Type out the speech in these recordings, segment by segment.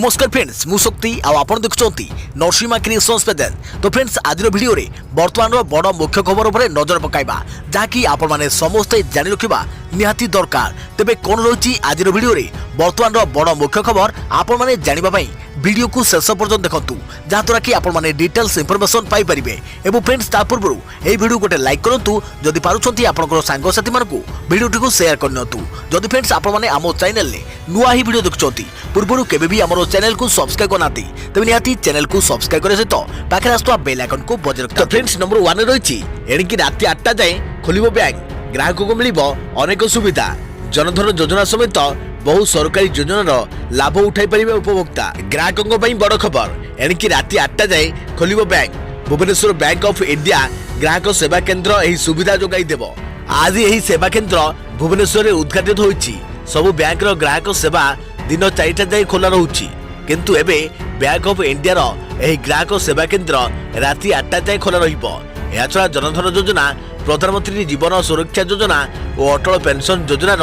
नमस्कार फ्रेंड्स मु शक्ति आपण देखुंती नरसिंहा क्रिएशंस पेजेस। तो फ्रेंड्स आज वीडियो रे वर्तमान बड़ मुख्य खबर उपर नजर पकाइबा जहाँकि आपण माने समस्ते जानि रखिबा निहाती दरकार। तेबे कोन रही आज वीडियो रे वर्तमान बड़ मुख्य खबर आपण माने जानिबा पई वीडियो को शेष पर्यंत देखंतु जहाँद्वारा कि आपण माने डिटेल्स इंफॉर्मेशन पाई परिबे। एवं फ्रेंड्स ता पूर्व एई वीडियो गोटे लाइक करंतु जदि पारुछंती आपनकर सांग साथी मानकु वीडियो को शेयर करनतु। जदि फ्रेंड्स आपण माने आमो चैनल ले नुआ ही वीडियो देखुछंती पूर्व केबे भी हमरो चैनल को सब्सक्राइब करनाती तबे निहाती चैनल को सब्सक्राइब करे सहित पाखे आस्तुवा बेल आइकन को बजाय रखता। फ्रेंड्स नंबर 1 रही एणिकी राति 8टा जाए खोलिबो बैंक ग्राहक को मिलिबो अनेक सुविधा जनधन योजना समेत बहु सरकारी योजनार लाभ उठाई परिबे उपभोक्ता। ग्राहकों पई बड़ खबर एणिकी राति 8टा जाए खोलिबो bank Bhubaneswar bank of India ग्राहक सेवा केंद्र एही सुविधा जोगाई देबो। आज एही सेवा केंद्र भुवनेश्वर रे उद्घाटित होईची। सबु बैंक रो ग्राहक सेवा दिन 4टा जाए खोला रहुची किंतु एबे बैंक ऑफ इंडिया रो एही ग्राहक सेवा केंद्र राति 8टा जाए खोला रहिबो। एहा छडा जनधन योजना प्रधानमंत्री जीवन सुरक्षा योजना और अटल पेंशन योजना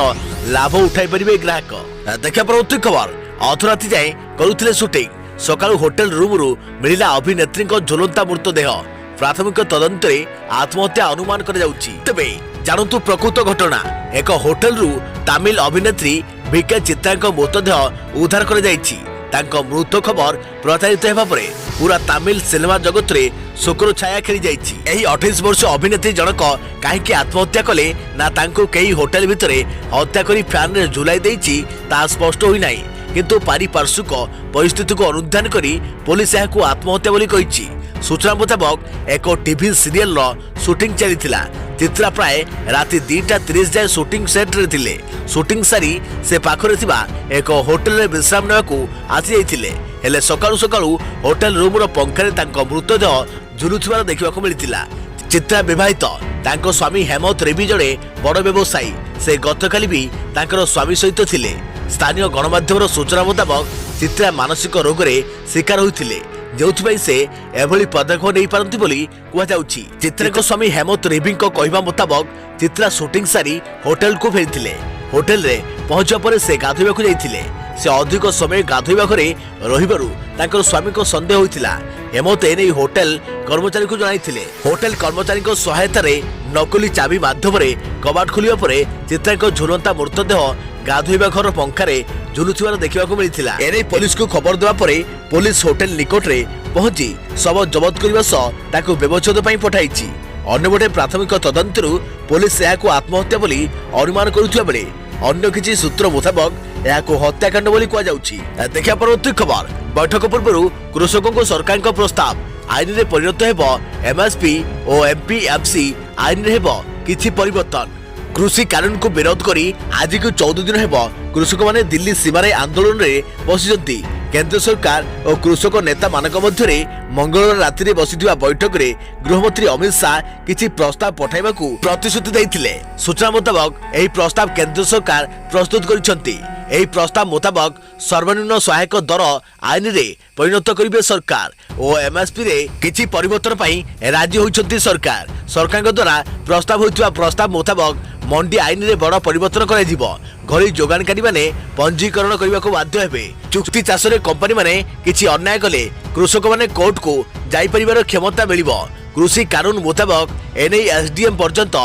लाभ उठाई परिबे ग्राहक। देखा परवर्ती खबर अधराति जाए करुथिले शूटिंग सकाळु होटल रूम रु मिलिला अभिनेत्री झुलंता मृतदेह प्राथमिक तदंत आत्महत्या अनुमान कर जाउची। तबे जानतु प्रकृत घटना एक होटल रु तमिल अभिनेत्री बीके चित्रा मृतदेह उद्धार कर जाइछि। तांको मृत खबर प्रचारित हेबा परे पूरा तमिल सिनेमा जगत रे शोकर छाया खेली जाइछि। एही 28 वर्ष अभिनेत्री जनक काहेकि आत्महत्या कले ना तांको केही होटल भितरे हत्या करी फैन रे झुलाई देइछि ता स्पष्ट होई नाही किंतु पारिपार्श्विक परिस्थिति को अनुधान करी पुलिस याकू आत्महत्या बोली कहिछि। सूचना मुताबक एक टीवी सीरियल रो शूटिंग चलीथिला। चित्रा प्राय राति 2:30 जाए शूटिंग सेट रे थिले। शूटिंग सारी से पाखरे थिबा एक होटल रे विश्राम नेबाकू आसी जाइथिले। हेले सकाळु सकाळु होटल रूम रो पंखारे तांको मृतदेह झुलुथिबार देखिबाकू मिलिथिला। चित्रा विवाहित तांको स्वामी हेमंत रेबी जड़े बड़ व्यवसायी से गतकाली भी तांकर स्वामी सहित थिले। स्थानीय गणमाध्यम सूचना मुताबक चित्रा मानसिक रोग रे शिकार होइथिले जोथि से एभली पदक्षेप नहीं पारती बोली कह जाउछि। चित्रा स्वामी हेमंत रेबी कहवा मुताबक चित्रा शूटिंग सारी होटल को फेरी होटल रे पहुंचा पर से गाधोइबाकू जाइथिले। से अधिक समय गाधोइबा घरे रहिबारु तांकर स्वामी को संदेह होइथिला। हेमंत एने होटल कर्मचारी को जणाइथिले। होटल कर्मचारी को सहायता रे नकली चाबी माध्यम रे कबाट खोलिबा परे चित्रा झुलंता मृतदेह गाधोइबा घर पंखारे झुलुथिबार देखिबाकू मिलिथिला। एने पुलिस को खबर देबा परे पुलिस होटल निकट रे पहुंची शव जबत करबा सह ताकू व्यवच्छेद पई पठाइछि। अन्यबटे प्राथमिक तदंतरु पुलिस याकू आत्महत्या बोली अनुमान करुथिबा बेले अन्य किछि सूत्र मुताबक याकू हत्याकांड बोली कह जाउछि। देखा परवर्ती खबर बैठक पूर्व कृषकों को सरकार का प्रस्ताव आईन रे परिणत हेबो। एमएसपी और एमपीएफसी आईन रे हेबो किछि परिवर्तन। कृषि कानून को विरोध करी आज को 14 दिन हेबो कृषक माने दिल्ली सीमारे आंदोलन रे बसिजंती। केंद्र सरकार और कृषक नेता मानक मध्यरे मंगलवार राति रे बसिथिबा बैठक रे गृहमंत्री अमित शाह किछि प्रस्ताव पठाइबाकू प्रतिश्रुति दैथिले। सूचना मुताबक एही प्रस्ताव केंद्र सरकार प्रस्तुत करिसंती। एही प्रस्ताव मुताबक सर्वनिम्न सहायक दर आईन रे परिणत करिबे सरकार और एमएसपी रे किछि परिवर्तन पई राज्य होइछंती सरकार। सरकार द्वारा प्रस्ताव होइतबा प्रस्ताव मुताबक मंडी आईन रे बड़ परिवर्तन कराई दिबो। घरी जोगानकारी माने पंजीकरण करबा को बाध्य हेबे। चुक्ति चाष रे कंपनी माने किछि अन्याय कले कृषक माने कोर्ट को जाई परिवार क्षमता मिलिबो। कृषि कानून मुताबक एने एसडीएम पर्यंत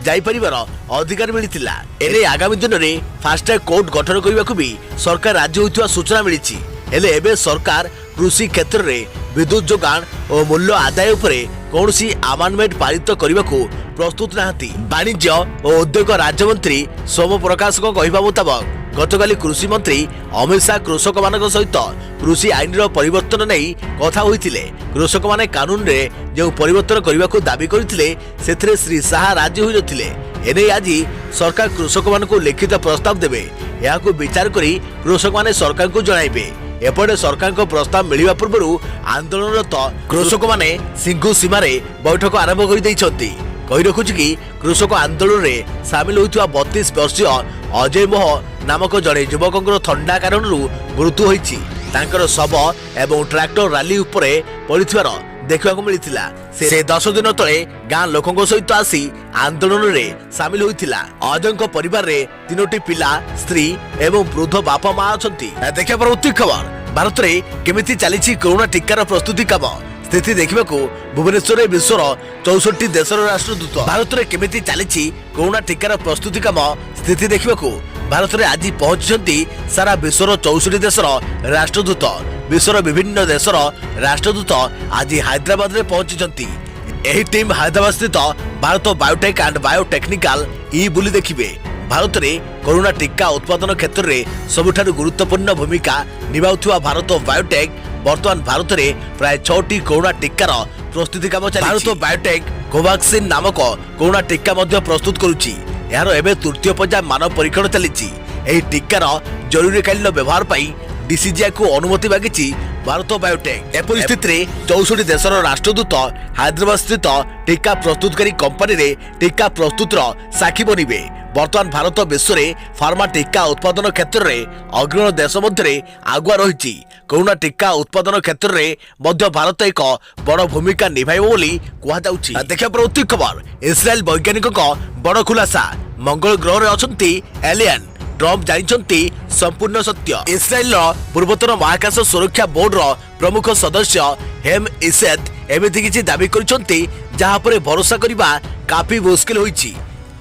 जाई परिवार अधिकार मिलिथिला। एने आगामी दिन रे फास्ट ट्रैक कोर्ट गठन करबा को भी सरकार राज्य होइतबा सूचना मिलिछि। हेले एबे सरकार कृषि क्षेत्र रे विद्युत जोगान और मूल्य आदाय उपरे कौनसी अमेंडमेंट पारित करने को प्रस्तुत नाहंती। वाणिज्य और उद्योग राज्य मंत्री सोम प्रकाश कहवा मुताबक गतकाली कृषि मंत्री अमित शाह कृषक मान सहित कृषि आईन रो परिवर्तन नहीं कथा होइथिले। कृषक माने कानून रे जो परिवर्तन करने को दाबी करथिले सेथरे श्री शाह राजी होई नथिले। एने आज सरकार कृषक मान को लिखित प्रस्ताव देबे। याकू विचार करी कृषक माने सरकार को जणाइबे। एपटे सरकार को प्रस्ताव मिलिबा पूर्व आंदोलनरत कृषक माने सिंघु सीमारे बैठक आरंभ कर दैछंती। कहि रखुछि कि कृषक आंदोलन रे शामिल होइतबा 32 वर्षीय अजय मोह नामक जड़े युवकों थंडा कारण मृत्यु होइछि। तांकर शव एवं ट्रैक्टर रैली उपरे पड़िथिबार देखा मिलता। से 10 दिन तले गाँ लोकों सहित आसी आंदोलन रे सामिल होइथिला। अजय परिवार रे 3टी पिला स्त्री एवं वृद्ध बापा माँ अच्छा। देखा परवर्ती खबर भारत में केमिति चली कोरोना टीकार प्रस्तुति काम स्थिति देखा भुवनेश्वर में विश्वर 64 देशर राष्ट्रदूत भारत में केमिति चली कोरोना टीकार प्रस्तुति काम स्थिति देखा भारत में आज पहुंची सारा विश्वर 64 देशर राष्ट्रदूत विश्वर विभिन्न देशर राष्ट्रदूत आज हैदराबाद में पहुंची एही टीम हैदराबाद स्थित भारत बायोटेक एंड बायोटेक्निकल बुली देखिबे। भारत में कोरोना टीका उत्पादन क्षेत्र में सबुठारु गुरुत्वपूर्ण भूमिका निभाउथुवा भारत बायोटेक वर्तमान भारत में प्राय 6टी कोरोना टीकार प्रस्तुति काम चली। भारत बायोटेक कोवैक्सीन नामक कोरोना टीका मध्य प्रस्तुत करुछि। यार एबे तृतीय पर्याय मानव परीक्षण चली। एही टीकार जरूरीकालीन व्यवहार पाई डीसीजीआई को अनुमति मागिछि भारत बायोटेक। ए परिस्थिति में 64 देशर राष्ट्रदूत हैदराबाद स्थित टीका प्रस्तुतकारी कंपनी रे टीका प्रस्तुतर साक्षी बनबे। वर्तमान भारत विश्व में फार्मा टीका उत्पादन क्षेत्र में अग्रणी देश मध्य आगुआ रही। कोरोना टीका उत्पादन क्षेत्र में मध्य भारत एक बड़ भूमिका निभाइब बोली कहुछि। देखा परवर्ती खबर इस्राएल वैज्ञानिक बड़ खुलासा मंगल ग्रह में अछंती एलियन ट्रम्प जानते संपूर्ण सत्य। इस्राएल पूर्वतन महाकाश सुरक्षा बोर्ड प्रमुख सदस्य हेम इसेत एमती किसी दावी करछंती जहां पर भरोसा करबा काफी मुश्किल होईछि।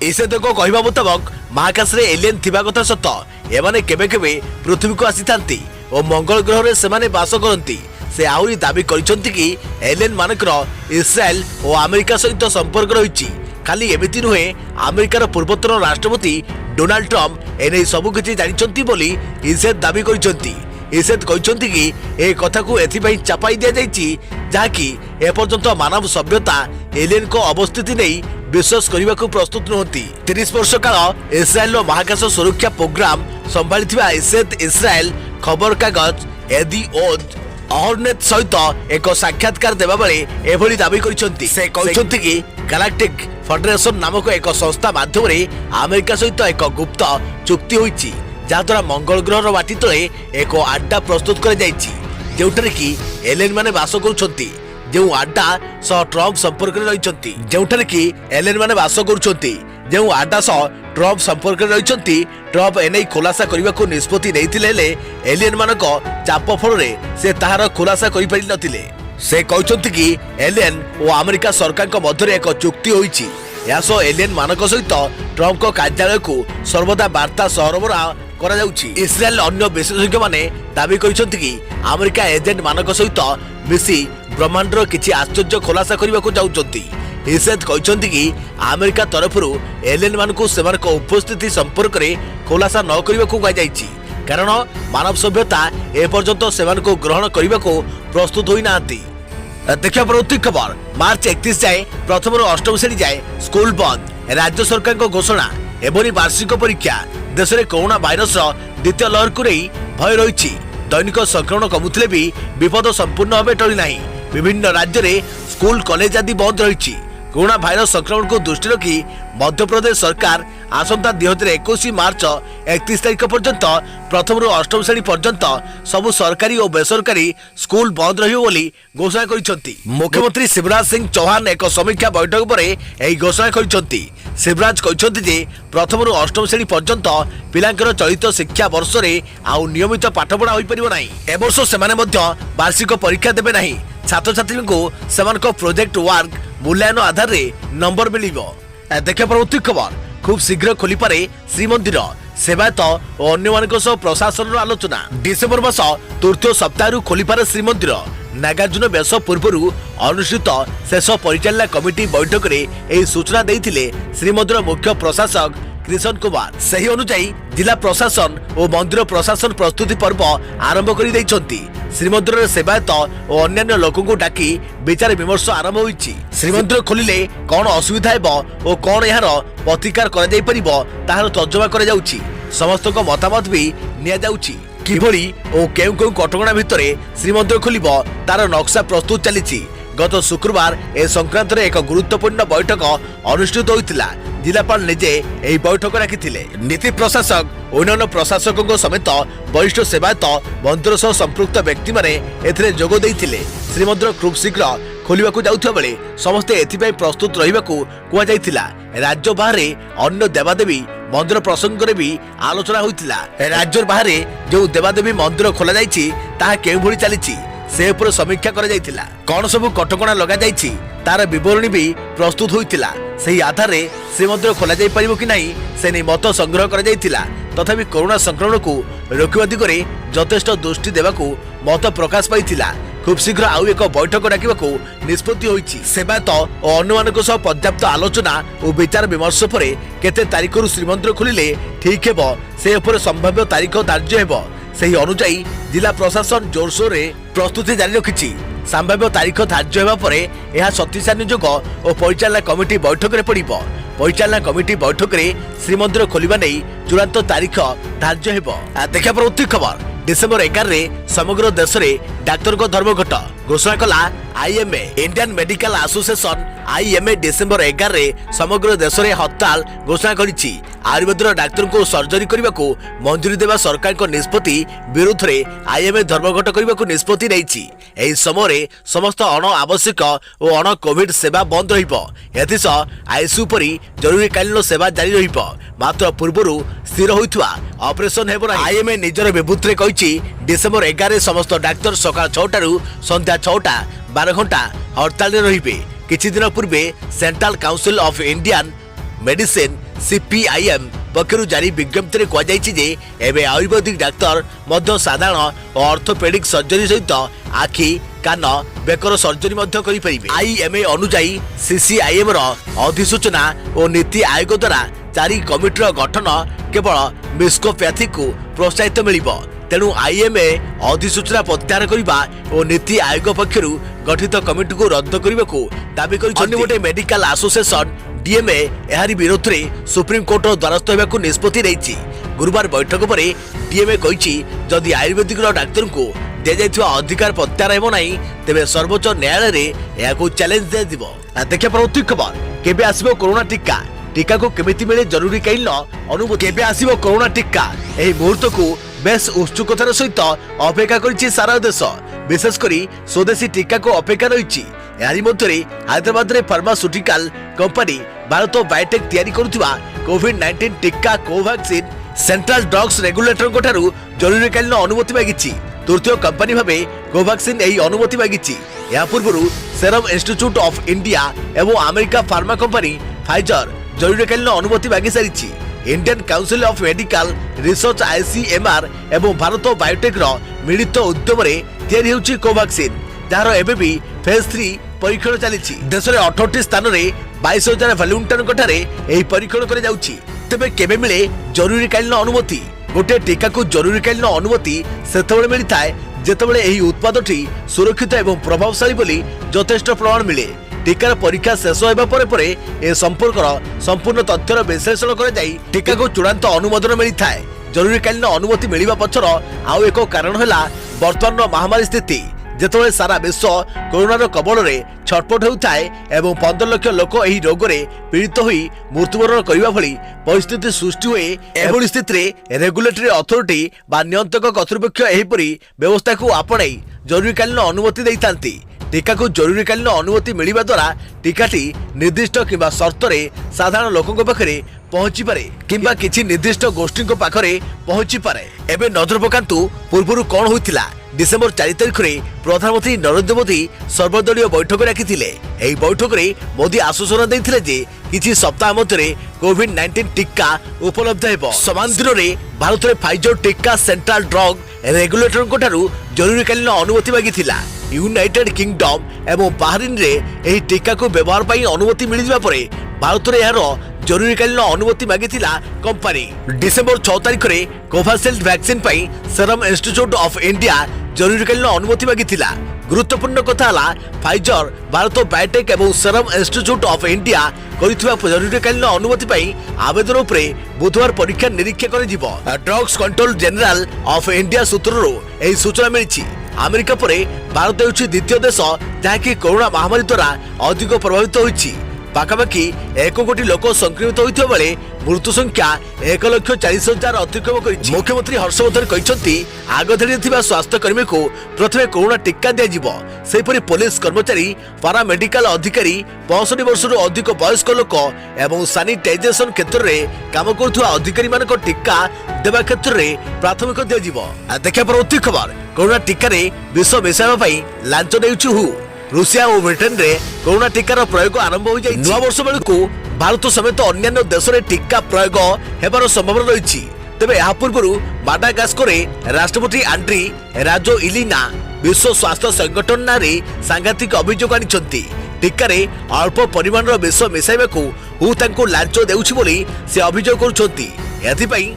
इसेत को कहवा मुताबक महाकाश रे एलियन थिबा कथा सत एमाने केबे केबे पृथ्वी को आसीथांती और मंगल ग्रह रे सेमाने वास करंती। से आहुरी दावी करछंती कि एलियन मानकर इस्राएल और अमेरिका सहित संपर्क रहिछि। खाली एमिति नुहे अमेरिकार पूर्वतन राष्ट्रपति डोनाल्ड ट्रम्प एने सबुकिछि जानिछंती बोली इसेत दावी करछंती। इसेत कहछंती कि ए कथा को एथिपई चापाई दिया जाइछि जाकि ए पर्यंत मानव सभ्यता एलियन को अवस्थिति नै विश्वास करने को प्रस्तुत नहंती। 30 वर्ष काल इस्राएल महाकाश सुरक्षा प्रोग्राम संभाळिथिबा इसेत इस्राएल खबर कागज एदिओद अहरनेत सहित एक साक्षात्कार देबा बेले एभली दावी करिसंती। से कहछंती कि गैलेक्टिक फेडरेशन नामक एक संस्था माध्यम रे अमेरिका सहित एक गुप्त चुक्ति होईछि जहाद्वारा मंगल ग्रहर माटी तले एक अड्डा प्रस्तुत कर जाइछि जेउठारे कि एलियन माने वास करुछंती। जो अड्डा सह ट्रम्प संपर्क में रहिछंती जेउठारे कि एलियन माने वास करुछंती। जो अड्डा सह ट्रम्प संपर्क में रहिछंती ट्रम्प एनै खुलासा करबा को निष्पत्ति नैथिले हेले एलियन मानक चाप फल रे से ताहार खुलासा करि पारि नथिले। से कहछंती कि एलियन और अमेरिका सरकार के मध्य एक चुक्ति होईछि। यासो एलियन मानक सहित ट्रम्प को कार्यालय को सर्वदा वार्ता सरबराह करा जाउछि। इस्राएल अन्य विशेषज्ञ माने दावी करिसंती कि अमेरिका एजेंट मानक सहित मिसी ब्रह्मांडर किछि आश्चर्य खुलासा करबा को जाउछंती। इसेत कहछंती कि अमेरिका तरफरु एलियन मानकु सेमानक उपस्थिति संपर्क रे खुलासा न करबा को कहा जाइछि कारण मानव सभ्यता ए पर्यंत सेमानकु ग्रहण करबा को प्रस्तुत होई नांती। देखा परवर्ती खबर मार्च 31 जाए प्रथम अष्टम श्रेणी जाए स्कूल बंद। राज्य सरकार को घोषणा एवं वार्षिक परीक्षा देश में कोरोना वायरस द्वितीय लहर को नहीं भय रही। दैनिक संक्रमण कमुले भी विपद संपूर्ण भाव टली नहीं। विभिन्न राज्य में स्कूल कॉलेज आदि बंद रही। कोरोना भाइरस संक्रमण को दृष्टि रखी मध्य प्रदेश सरकार आसंता 2021 मार्च 31 तारीख पर्यंत प्रथम अष्टम श्रेणी पर्यंत सबु सरकारी और बेसरकारी स्कूल बंद रहिबो बोली घोषणा करिसंती। मुख्यमंत्री शिवराज सिंह चौहान एक समीक्षा बैठक पर एही घोषणा करिसंती। शिवराज कहिसंती जे प्रथम अष्टम श्रेणी पर्यंत पिलांकर चलित शिक्षा वर्ष रे आउ नियमित पाठपढ़ा होई परिबो नाही। ए वर्ष सेमाने मध्य वार्षिक परीक्षा देबे नाही। छात्र छात्री को सेमानक प्रोजेक्ट वर्क मूल्यांकन आधार रे नंबर मिलिबो। देखा परवर्ती खबर खूब शीघ्र खोली पारे श्रीमंदिर सेवायत और अन्य मानक सह प्रशासन आलोचना। डिसेम्बर मास तृतीय सप्ताह खोली पारे श्रीमंदिर नागार्जुन बेस पूर्व अनुष्ठित शेष परिचालना कमिटी बैठक में यह सूचना देते श्रीमंदिर मुख्य प्रशासक कृष्ण कुमार। सही अनुसार जिला प्रशासन और मंदिर प्रशासन प्रस्तुति पर्व आरंभ कर देइछंती। श्रीमंदिर सेवायत और अन्य लोकों डाकी विचार विमर्श आरंभ होईछि। श्रीमंदिर खोलिले कौन असुविधा हेबो और कौन यार प्रतिकार करा जाई परिबो ताहार तर्जमा करा जाउछि। समस्त को मतामत भी निया जाउछि। किभଳି और केउ कटकणा भितर श्रीमंदिर खोलिबो तार नक्शा प्रस्तुत चलीछि। गत शुक्रवार ए संक्रांत रे एक गुरुत्वपूर्ण बैठक अनुष्ठित होइतिला। जिलापाल निजे एही बैठक राखिथिले। नीति प्रशासक अन्य प्रशासकों समेत वरिष्ठ सेवायत मंदिर सह संपृक्त व्यक्ति माने एथिरे जोग देइथिले। श्रीमंदिर खूब शीघ्र खोलिबाकू जाउथिबा बेले समस्ते एथिपई प्रस्तुत रहिबाकू कुआ जाइथिला। राज्य बाहर अन्य देवादेवी मंदिर प्रसंग रे भी आलोचना होइतिला। राज्य बाहर जो देवादेवी मंदिर खोला जाइछि ताहा केउ भଳି चलीछि से उपर समीक्षा करा जाइतिला। कोन सब कटकणा लगा जाइछि तार विवरणी भी प्रस्तुत होइतिला। सेही आधार रे श्रीमंदिर खोला जाई परिबो कि नाही से नै मत संग्रह करा जाइतिला। तथापि कोरोना संक्रमण को रोकवा दिगरे यथेष्ट दृष्टि देवाकू मत प्रकाश पाइतिला। खूब शीघ्र आउ एक बैठक डाकिबाकू निष्पत्ति होइछि। सेवायत और अन्यमानक सह पर्याप्त आलोचना और विचार विमर्श पर केते तारिखरु श्रीमंदिर खोलिले ठीक हेबो से उपर संभाव्य तारीख धार्य हेबो। सेही अनुसार जिला प्रशासन जोरसोर रे प्रस्तुति जारी रखिछि। संभाव्य तारीख धार्य हेबा परे यह शक्तिशाली नियोग और परिचालना कमिटी बैठक रे पड़िबो। परिचालना कमिटी बैठक रे श्रीमंदिर खोलिबा नै चूड़ांत तारीख धार्य हेबो। देखा परवर्ती खबर डिसेम्बर 11 रे समग्र देश रे डाक्तर को धर्मघट घोषणा कला IMA. Indian medical association IMA December 11 रे समग्र देश रे हड़ताल घोषणा करिछि। आयुर्वेद डाक्तर को सर्जरी करने को मंजूरी देवा सरकार को निष्पत्ति विरुद्ध रे आईएमए धर्मघट करने को निष्पत्ति नेछि। एही समय समस्त अण आवश्यक और अण कोविड सेवा बंद रहिबो। एथिसह आईसीयू परि जरूरीकालीन सेवा जारी रहिबो। मात्र पूर्वरु स्थिर होइथुआ ऑपरेशन हेबो नाही। आईएमए निजर विबुद्ध रे कहिछि डिसेम्बर 11 समस्त डाक्तर सकाळ 6टा रु संध्या 6टा 12 घंटा हड़ताल रे रहिबे। किछि दिन पूर्वे central council of Indian medicine CPIM पक्षरु जारी विज्ञप्ति रे कह जे एबे आयुर्वेदिक डाक्तर मध्य साधारण और ऑर्थोपेडिक सर्जरी सहित आखि कान बेकर सर्जरी मध्य करि परिबे। आईएमए अनुसार सीसीआईएम रो अधिसूचना और नीति आयोग द्वारा चारि कमिटीर गठन केवल मिस्कोपैथी को प्रोत्साहित मिलिबो। तेणु आईएमए अधिसूचना प्रत्याहार करने और नीति आयोग पक्षरु गठित कमिटी को रद्द करने को दाबी कर मेडिकल एसोसिएशन डीएमए एहारी विरोध में सुप्रीम कोर्ट द्वारस्थ होगा निष्पत्ति नहीं। गुरुवार बैठक पर डीएमए कही जदि आयुर्वेदिक डाक्तर को दिया अधिकार प्रत्याहार हो नहीं तेरे सर्वोच्च न्यायालय में चैलेंज दिया। देखिए परवर्ती खबर केबे आसिबो कोरोना टीका टीका को केमिति मिले जरूरीकालीन अनुमति केबे आसिबो कोरोना टीका एही मुहूर्त को बेस उत्सुकतार सहित अपेक्षा करिछि सारा देश। विशेषकर स्वदेशी टीका को अपेक्षा रही। यारी मध्य हैदराबाद रे फार्मास्यूटिकल कंपनी भारत बायोटेक तैयारी करुवा कोविड-19 टीका कोवैक्सीन सेंट्रल ड्रग्स रेगुलेटर ठारू जरूरीकालीन अनुमति मागिछि। तृतीय कंपनी भावे कोवैक्सीन एही अनुमति मागिछि। या पूर्व सेरम इंस्टीट्यूट ऑफ इंडिया एवं अमेरिका फार्मा कंपनी फाइजर जरूरीकालीन अनुमति मागी सारी। Indian council of medical research ICMR एवं भारत बायोटेक मिलित उद्यम तैयारी होउछि कोवैक्सीन जार एबे भी फेज 3 परीक्षण चली। देश में 68 स्थान में 22,000 वॉलंटियर एही परीक्षण कर जाउछि। तेबे केबे मिले जरूरीकालीन अनुमति गोटे टीका को जरूरीकालीन अनुमति सेतबेले मिलता है जेतबेले एही उत्पादटी सुरक्षित एवं प्रभावशाली बोली यथेष्ट प्रमाण मिले। टीकार परीक्षा शेष होगा परे ए संपर्क संपूर्ण तथ्यर विश्लेषण कर टीका को चूड़ांत अनुमोदन मिलता है। जरूरीकालीन अनुमति मिलवा पछर आउ एक कारण है वर्तमान महामारी स्थिति जेतबेले सारा विश्व कोरोना कबल में छटपट होता है एवं 15 लाख लोक एही रोग रे पीड़ित होई मृत्युवरण करबा भली परिस्थिति सृष्टि हुए। एभली स्थिति रे रेगुलेटरी अथॉरिटी बा नियंत्रक कर्तृपक्ष एहीपरि व्यवस्था को आपणाई जरूरीकालीन अनुमति दैतांती। टीका को जरूरीकालीन अनुमति मिलवा द्वारा टीकाटी निर्दिष्ट किंबा शर्त रे साधारण लोकों पाखरे पहुंची पारे किंबा किछि निर्दिष्ट गोष्ठी पाखरे पहुंची पारे। एबे नजर पकांतु पूर्वरु कोन होइतिला। डिसेम्बर 4 तारिख में प्रधानमंत्री नरेंद्र मोदी सर्वदलीय बैठक रखिथिले। एही बैठक रे मोदी आश्वासन दैथिले जे किछि सप्ताह मध्य कोविड-19 टीका उपलब्ध हेबो। समान दिन में भारत में फाइजर टीका सेंट्रल ड्रग रेगुलेटर ठारू जरूरीकालीन अनुमति मागिथिला। यूनाइटेड किंगडम एवं बाहरीन रे एही टीका को व्यवहार पई अनुमति मिलिबा परे भारत रे यार जरूरीकालीन अनुमति मागिथिला कंपनी। डिसेम्बर 6 तारिख में कोवाशील्ड वैक्सीन पई सेरम इंस्टीट्यूट ऑफ इंडिया जरूरीकालीन अनुमति मागिथिला। गुरुत्वपूर्ण कथा हला फाइजर भारत बायोटेक एवं सेरम इंस्टीट्यूट ऑफ इंडिया करिथुवा जरूरीकालीन अनुमति पई आवेदन उपरे बुधवार परीक्षा निरीक्षा कर जिवो। Drugs control general of India सूत्ररो एही सूचना मिलिछि। अमेरिका परे भारत हेउछि द्वितीय देश जहाँकि कोरोना महामारी द्वारा अधिक प्रभावित होइछि। पाखापाखि 1 कोटी लोक संक्रमित होइथिबा बेले मृत्यु संख्या 1,40,000 अतिक्रम करिछि। मुख्यमंत्री हर्षवर्धन कहिसंती आगधाड़ी थिबा स्वास्थ्य कर्मी को प्रथमे कोरोना टीका दिया जिवो। सेहिपरि पुलिस कर्मचारी, पारामेडिकल अधिकारी, 65 वर्षରୁ अधिक वयस्क लोक एवं सैनिटाइजेशन क्षेत्र में काम करुवा अधिकारी मानक टीका देवा क्षेत्र में प्राथमिक दिया जिवो। देखा परवर्ती खबर कोरोना टीका रे विष मिसाइबा पई लांच देउछु हु। रूसिया और ब्रिटेन रे कोरोना टीकार प्रयोग आरंभ हो जाय। नवा वर्ष बेलू भारत समेत अन्य देश में टीका प्रयोग हेबार संभावना रही। तेबे यह पूर्व माडागास्कर राष्ट्रपति आंड्री राजोइलिना विश्व स्वास्थ्य संगठन नारे सांघातिक अभियोग आनिछंती। टीकार अल्प परिमाण विष मिसाइबा हु तांको लांच देउछि बोली से अभियोग करुछंती। एथिपई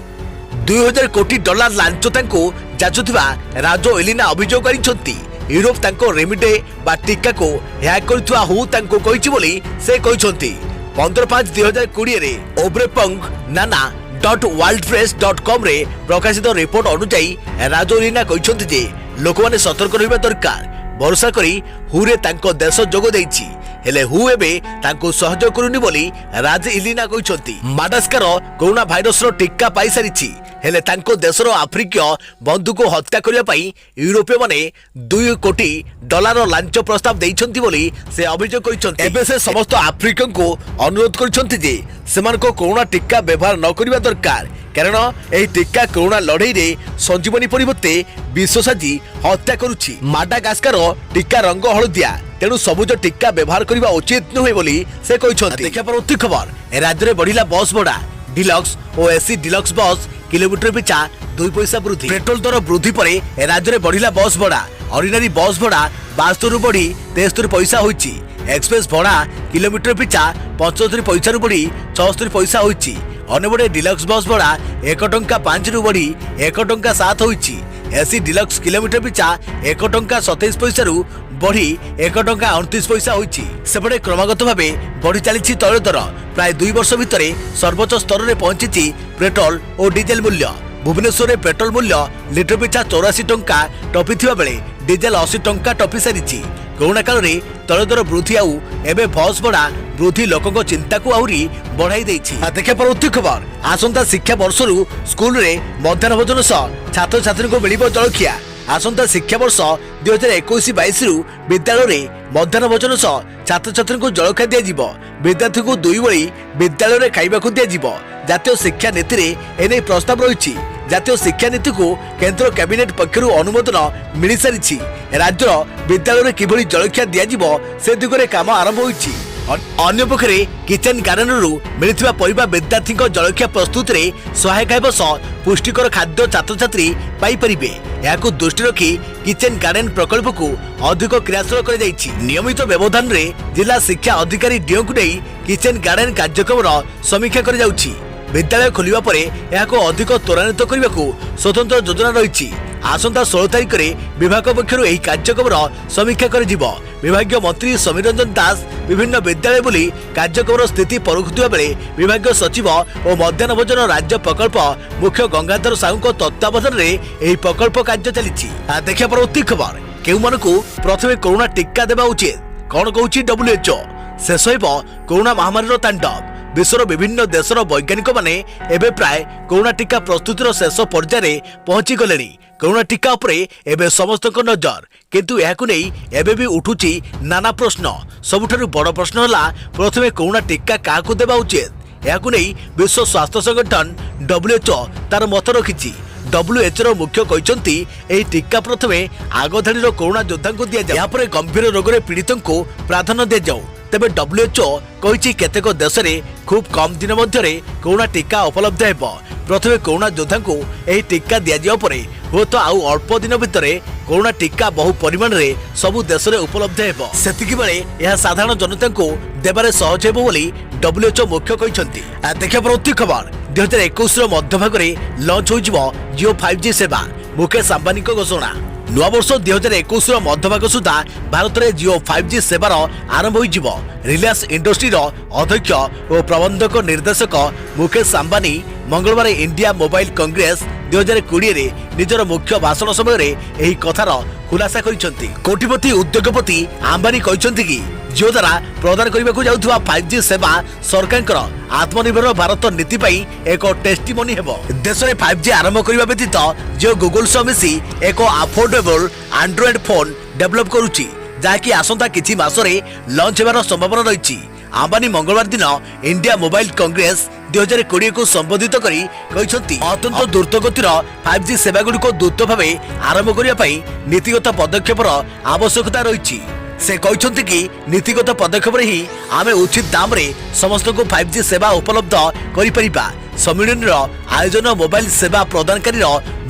$2000 कोटी लांच तांको जाचुथिबा राजोइलिना अभियोग आनिछंती। यूरोप तांको रेमिडे बा टीका को हैक करथुआ हु तांको कहिछि बोली से कहिसंती। 15/5/2020 रे ओब्रेपंग नाना .wildpress.com रे प्रकाशित रिपोर्ट अनुसार राजोलिना कहिसंती जे लोक माने सतर्क रहिबा दरकार। भरोसा करी हुरे तांको देश जोग देइछि हेले हु एबे तांको सहयोग करूनी बोली राज इलिना कहिसंती। माडागास्कर कोरोना भाइरस रो टीका पाई सारिछि हेले तांको देशर आफ्रिकीय बंधु को हत्या करिया पई यूरोपीय माने $2 कोटी लांच प्रस्ताव देइछंती बोली से अभियोग करिसंती। एबे से समस्त आफ्रिकन को अनुरोध करिसंती जे सेमानको कोरोना टीका व्यवहार न करिबा दरकार, कारण एही टीका कोरोना लड़ाई रे संजीवनी परिवर्ते विष साजी हत्या करुछि। माडागास्कर टीका रंग हळदिया, तेणु सबुज टीका व्यवहार करबा उचित नुहे बोली से कहिसंती। देखा परवर्ती खबर राज्य में बढ़िला बस भड़ा। डिलक्स और एसी डिलक्स बस किलोमीटर पिछा 2 पैसा वृद्धि। पेट्रोल दर वृद्धि पर राज्य में बढ़िला बस भड़ा। ऑर्डिनरी बस भड़ा 72 रु बढ़ी 73 पैसा होइछि। एक्सप्रेस भड़ा किलोमीटर पिछा 75 पैसा रु बढ़ी 76 पैसा होइछि। अन्यबड़े डिलक्स बस भड़ा 1 टंका 5 रु बढ़ी 1 टंका 7 होइछि। एसी डिलक्स किलोमीटर पिछा 1 टंका 27 पैसा रु बढ़ी 1 टंका 29 पैसा होइछि। सेपटे क्रमागत भावे बढ़ी चली तैल दर। प्राय 2 वर्ष भितर सर्वोच्च स्तर में पहुंची पेट्रोल और डीजेल मूल्य। भुवनेश्वर में पेट्रोल मूल्य लिटर पिछा 84 टंका टपी बेले डीजेल 80 टंका टपी सारी। कोरोना काल में तैल दर वृद्धि आउ एबे बस भड़ा वृद्धि लोकों चिंता को आहरी बढ़ाई देछि। देखा परवर्ती खबर आसंता शिक्षा वर्ष स्कूल रे मध्याह्न भोजन सह छात्र छात्री को मिलिबो जलखिया। आसंता शिक्षा वर्ष 2021-22 रु विद्यालय रे मध्याह्न भोजन सह छात्र छात्री को जलखिया दिया जिवो। विद्यार्थी को 2 बेली विद्यालय रे खाइबा को दिया जिवो। जातीय शिक्षा नीति रे एने प्रस्ताव रही। जातीय शिक्षा नीति को केंद्र कैबिनेट पक्षरु अनुमोदन मिल सारी। राज्य विद्यालय रे किभली जलखिया दिया जिवो से दिगरे काम आरंभ होइछि। अन्य पक्षरे किचेन गार्डन रु मिलथिबा परिबा विद्यार्थी जलखिया प्रस्तुत रे सहायक हेब सह पुष्टिकर खाद्य छात्र छात्री पाई परिबे। याकु दृष्टि रखी किचेन गार्डन प्रकल्प को अधिक क्रियाशील कर जाइछि। नियमित व्यवधान रे जिला शिक्षा अधिकारी डीओ को नहीं किचेन गार्डन कार्यक्रम समीक्षा कर जाउछि। विद्यालय खोलिबा परे याको अधिक त्वरान्वित करने को स्वतंत्र योजना रही। आसंता 16 तारिख में विभाग पक्षर यह कार्यक्रम समीक्षा कर जिवो। विभागीय मंत्री समीर रंजन दास विभिन्न विद्यालय बुली कार्यक्रम स्थिति परुखुवा बेले विभागीय सचिव और मध्याह्न भोजन राज्य प्रकल्प मुख्य गंगाधर साहू तत्वावधान में यह प्रकल्प कार्य चली। देखा परवर्ती खबर केउ मानकु प्रथमे कोरोना टीका देवा उचित कौन कहूछि WHO। शेष होइबो कोरोना महामारी तांडव। विश्वर विभिन्न देशर वैज्ञानिक माने एबे प्राय कोरोना टीका प्रस्तुतिर शेष पर्याय पहुंची गलेनी। कोरोना टीका उपरे एबे समस्तक नजर, किंतु याकु नै एबे भी उठुची नाना प्रश्न। सबुठारु बड़ प्रश्न हला प्रथमे कोरोना टीका काहाकु देबा उचित। याकु नै विश्व स्वास्थ्य संगठन WHO तार मत रखिछि। WHO मुख्य कहते यह टीका प्रथमे आगधाड़ी कोरोना योद्धा को दि जाए, पर गंभीर रोग पीड़ित को प्राधान्य दि जाऊ। तेबे WHO कही केतेक देश में खूब कम दिन मध्य कोरोना टीका उपलब्ध हेब। प्रथमे कोरोना योद्धा को यह टीका दि जाए पर हुए तो आउ अल्प दिन भितर कोरोना टीका बहु परिमाण रे सबु देश में उपलब्ध हेब। सेतिकी बेले यह साधारण जनता को देबारे सहज हेब बोली WHO मुख्य कहते। देखा परवर्ती खबर 2021 मध्यभाग लंच हो जियो 5G सेवा। मुकेश अंबानी घोषणा। नुआ वर्ष 2021 मध्यभाग सुधा भारत में जियो 5G सेवार आरंभ हो। रिलायंस इंडस्ट्री अध्यक्ष और प्रबंधक निर्देशक मुकेश अंबानी मंगलवार इंडिया मोबाइल कांग्रेस 2020 रे निजर मुख्य भाषण समय यही कथार खुलासा करिसेंती। कोटिपति उद्योगपति अंबानी कहते कि जियो द्वारा प्रदान करने जाउथुवा 5G सेवा सरकार आत्मनिर्भर भारत नीति पाई एक टेस्टिमोनी हेबो। देश में 5G आरंभ करने व्यतीत जियो गूगल सह मिसी एक अफोर्डेबल एंड्रॉइड फोन डेवलप करुची जहाँकि आसंता किछि मासरे लॉन्च हेबार संभावना रही। अंबानी मंगलवार दिन इंडिया मोबाइल कांग्रेस 2020 को संबोधित करी अत्यंत द्रुतगतिर 5G सेवा गुड़िक द्रुत भाव आरंभ करने नीतिगत पदक्षेपर आवश्यकता रही। से कहते कि नीतिगत पदक्षेप ही आमे उचित दाम रे समस्त को 5G सेवा उपलब्ध करिपरिबा। सम्मेलन आयोजन मोबाइल सेवा प्रदानकारी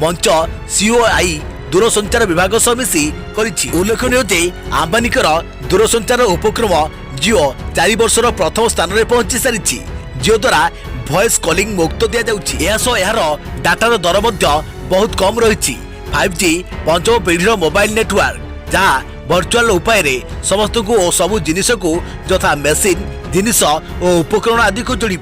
मंच COI दूरसंचार विभाग सह मिसी करिछि। उल्लेखनीय जे अंबानीकर दूरसंचार उपक्रम जियो 4 वर्षर प्रथम स्थान में पहुंची सारी। जियो द्वारा वॉइस कॉलिंग मुक्त दिया जाउछि। यार डाटार दर बहुत कम रही। 5G पंचम पीढ़ीर मोबाइल नेटवर्क जहाँ वर्चुअल उपाय रे समस्त को सबु जिनिस को यथा मेसिन जिनिस और उपकरण आदि को जोड़ी